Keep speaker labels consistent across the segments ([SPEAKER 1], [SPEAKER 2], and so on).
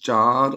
[SPEAKER 1] 4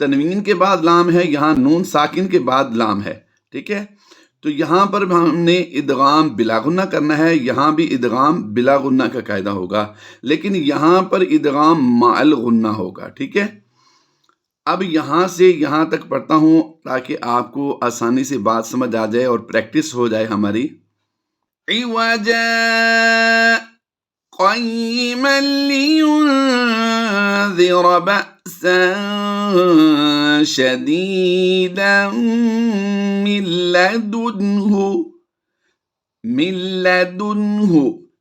[SPEAKER 1] تنوین کے بعد لام ہے، یہاں نون ساکن کے بعد لام ہے، ٹھیک ہے؟ تو یہاں پر ہم نے ادغام بلا غنہ کرنا ہے، یہاں بھی ادغام بلا غنہ کا قاعدہ ہوگا، لیکن یہاں پر ادغام مع الغنہ ہوگا، ٹھیک ہے؟ اب یہاں سے یہاں تک پڑھتا ہوں تاکہ آپ کو آسانی سے بات سمجھ آ جائے اور پریکٹس ہو جائے ہماری۔ عوجا قیما لینذر بأسا شدیدا من لدنہ،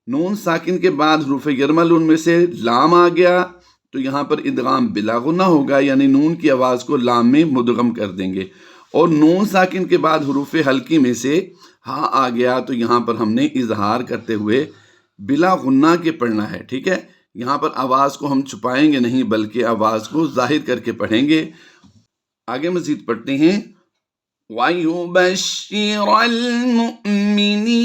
[SPEAKER 1] نون ساکن کے بعد حروف یرملون میں سے لام آ گیا تو یہاں پر ادغام بلا غنہ ہوگا، یعنی نون کی آواز کو لام میں مدغم کر دیں گے، اور نون ساکن کے بعد حروف حلقی میں سے ہاں آ گیا تو یہاں پر ہم نے اظہار کرتے ہوئے بلا غنہ کے پڑھنا ہے، ٹھیک ہے؟ یہاں پر آواز کو ہم چھپائیں گے نہیں بلکہ آواز کو ظاہر کر کے پڑھیں گے۔ آگے مزید پڑھتے ہیں۔ وَيُبَشِّرَ الْمُؤْمِنِينَ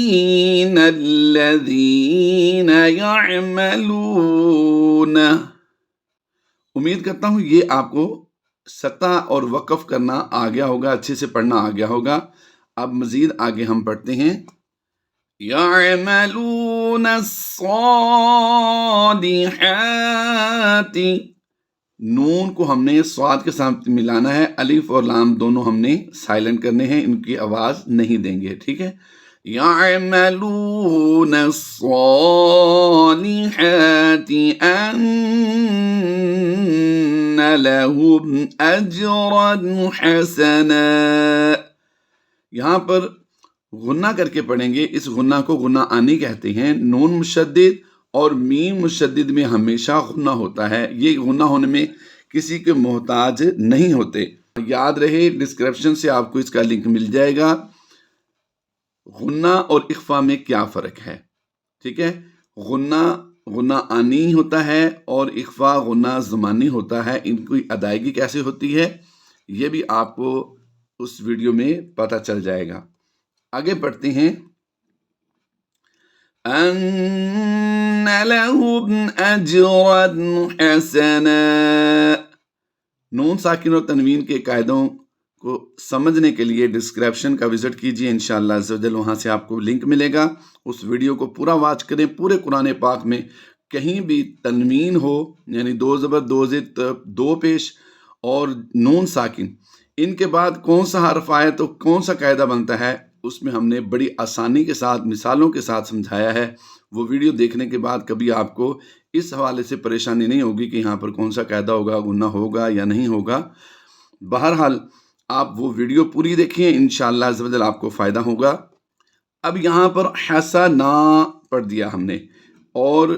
[SPEAKER 1] الَّذِينَ يَعْمَلُونَ، امید کرتا ہوں یہ آپ کو سطح اور وقف کرنا آ گیا ہوگا، اچھے سے پڑھنا آ گیا ہوگا۔ اب مزید آگے ہم پڑھتے ہیں۔ يَعْمَلُونَ الصَّالِحَاتِ، نون کو ہم نے صاد کے ساتھ ملانا ہے، الف اور لام دونوں ہم نے سائلنٹ کرنے ہیں، ان کی آواز نہیں دیں گے، ٹھیک ہے؟ يَعْمَلُونَ الصَّالِحَاتِ أَنَّ لَهُمْ أَجْرًا حَسَنًا، یہاں پر غنہ کر کے پڑھیں گے، اس غنہ کو غنہ آنی کہتے ہیں۔ نون مشدد اور میم مشدد میں ہمیشہ غنہ ہوتا ہے، یہ غنہ ہونے میں کسی کے محتاج نہیں ہوتے۔ یاد رہے ڈسکرپشن سے آپ کو اس کا لنک مل جائے گا، غنہ اور اخفا میں کیا فرق ہے، ٹھیک ہے؟ غنہ آنی ہوتا ہے اور اخفا غنہ زمانی ہوتا ہے، ان کی ادائیگی کیسے ہوتی ہے یہ بھی آپ کو اس ویڈیو میں پتہ چل جائے گا۔ آگے پڑھتے ہیں۔ أَنَّ لَهُمْ أَجْرًا حَسَنًا، نون ساکن اور تنوین کے قاعدوں کو سمجھنے کے لیے ڈسکرپشن کا وزٹ کیجئے، انشاءاللہ عز و جل وہاں سے آپ کو لنک ملے گا، اس ویڈیو کو پورا واچ کریں۔ پورے قرآن پاک میں کہیں بھی تنوین ہو، یعنی دو زبر دو زد دو پیش اور نون ساکن، ان کے بعد کون سا حرف آئے تو کون سا قاعدہ بنتا ہے، اس میں ہم نے بڑی آسانی کے ساتھ مثالوں کے ساتھ سمجھایا ہے۔ وہ ویڈیو دیکھنے کے بعد کبھی آپ کو اس حوالے سے پریشانی نہیں ہوگی کہ یہاں پر کون سا قاعدہ ہوگا، غنہ ہوگا یا نہیں ہوگا۔ بہرحال آپ وہ ویڈیو پوری دیکھیں، انشاءاللہ عز و جل آپ کو فائدہ ہوگا۔ اب یہاں پر حسنا پڑھ دیا ہم نے اور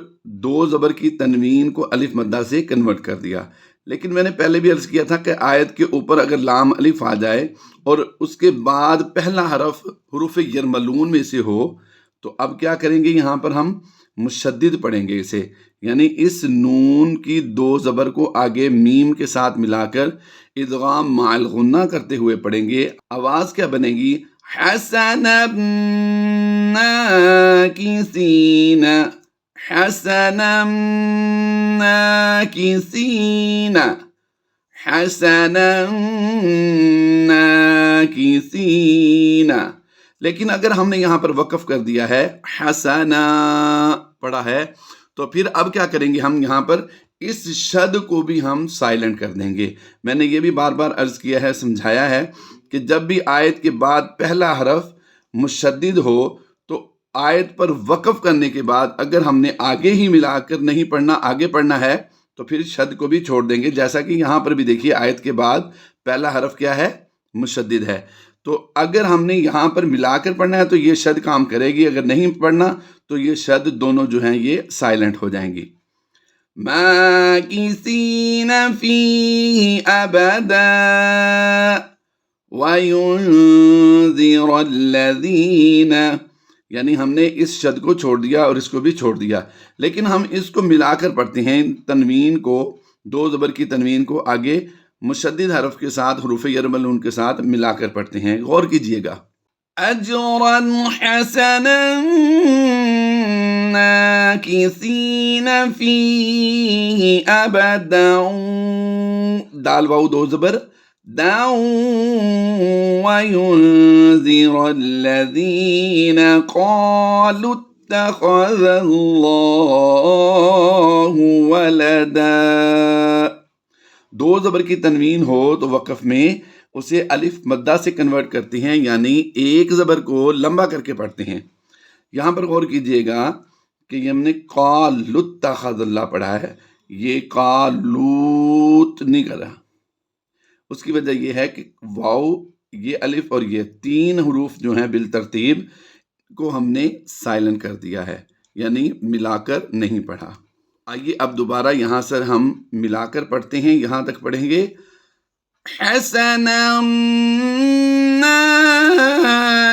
[SPEAKER 1] دو زبر کی تنوین کو الف مدہ سے کنورٹ کر دیا، لیکن میں نے پہلے بھی عرض کیا تھا کہ آیت کے اوپر اگر لام الف آ جائے اور اس کے بعد پہلا حرف حروف یرملون میں سے ہو تو اب کیا کریں گے، یہاں پر ہم مشدد پڑھیں گے اسے، یعنی اس نون کی دو زبر کو آگے میم کے ساتھ ملا کر ادغام مع الغنہ کرتے ہوئے پڑھیں گے۔ آواز کیا بنے گی؟ حسنا ناکسین، حسنا ناکسین، حسنا ناکسین، لیکن اگر ہم نے یہاں پر وقف کر دیا ہے، حسنا پڑھا ہے، تو پھر اب کیا کریں گے، ہم یہاں پر اس شد کو بھی ہم سائلنٹ کر دیں گے۔ میں نے یہ بھی بار بار عرض کیا ہے، سمجھایا ہے کہ جب بھی آیت کے بعد پہلا حرف مشدد ہو تو آیت پر وقف کرنے کے بعد اگر ہم نے آگے ہی ملا کر نہیں پڑھنا، آگے پڑھنا ہے تو پھر شد کو بھی چھوڑ دیں گے، جیسا کہ یہاں پر بھی دیکھیے آیت کے بعد پہلا حرف کیا ہے، مشدد ہے، تو اگر ہم نے یہاں پر ملا کر پڑھنا ہے تو یہ شد کام کرے گی، اگر نہیں پڑھنا تو یہ شد دونوں جو ہیں یہ سائلنٹ ہو جائیں گی۔ مَاكِثِينَ فِيهِ أَبَدًا وَيُنذِرَ الَّذِينَ، یعنی ہم نے اس شد کو چھوڑ دیا اور اس کو بھی چھوڑ دیا، لیکن ہم اس کو ملا کر پڑھتے ہیں، تنوین کو، دو زبر کی تنوین کو آگے مشدد حرف کے ساتھ حروف یرملون کے ساتھ ملا کر پڑھتے ہیں، غور کیجئے گا۔ اجرا حسنا ناکسین فيه أبدا دال واو دو زبر دا وينذر الذين قالوا اتخذ الله ولدا. دو زبر کی تنوین ہو تو وقف میں اسے الف مدہ سے کنورٹ کرتے ہیں، یعنی ایک زبر کو لمبا کر کے پڑھتے ہیں. یہاں پر غور کیجئے گا کہ یہ ہم نے قالوا اتخذ اللہ پڑھا ہے، یہ قالوت نہیں کرا. اس کی وجہ یہ ہے کہ واو، یہ الف اور یہ تین حروف جو ہیں بالترتیب کو ہم نے سائلنٹ کر دیا ہے، یعنی ملا کر نہیں پڑھا. آئیے اب دوبارہ یہاں سے ہم ملا کر پڑھتے ہیں. یہاں تک پڑھیں گے حسنا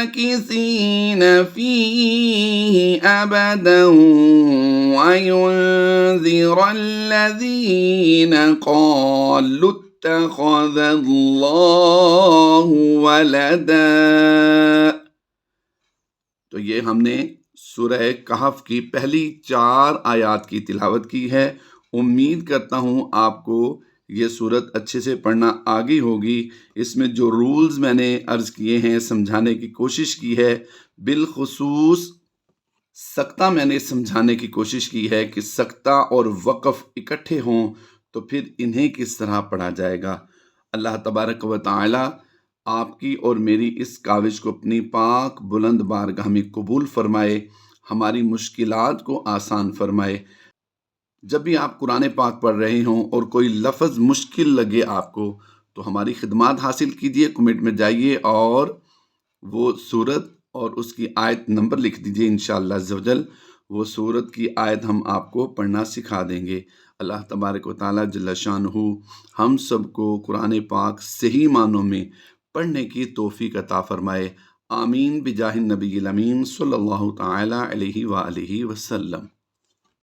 [SPEAKER 1] ماكثين فيه أبدا وينذر الذين قالوا اتخذ الله ولدا. تو یہ ہم نے سورہ کہف کی پہلی 4 آیات کی تلاوت کی ہے. امید کرتا ہوں آپ کو یہ سورت اچھے سے پڑھنا آگئی ہوگی. اس میں جو رولز میں نے عرض کیے ہیں سمجھانے کی کوشش کی ہے، بالخصوص سکتہ میں نے سمجھانے کی کوشش کی ہے کہ سکتہ اور وقف اکٹھے ہوں تو پھر انہیں کس طرح پڑھا جائے گا. اللہ تبارک و تعالی آپ کی اور میری اس کاوش کو اپنی پاک بلند بارگاہ میں قبول فرمائے، ہماری مشکلات کو آسان فرمائے. جب بھی آپ قرآن پاک پڑھ رہے ہوں اور کوئی لفظ مشکل لگے آپ کو تو ہماری خدمات حاصل کیجئے، کمنٹ میں جائیے اور وہ سورت اور اس کی آیت نمبر لکھ دیجئے. انشاءاللہ عزوجل وہ سورت کی آیت ہم آپ کو پڑھنا سکھا دیں گے. اللہ تبارک و تعالی جل شانہ ہم سب کو قرآن پاک صحیح معنوں میں پڑھنے کی توفیق عطا فرمائے. آمین بجاہ النبی الامین صلی اللہ تعالی علیہ وآلہ وسلم.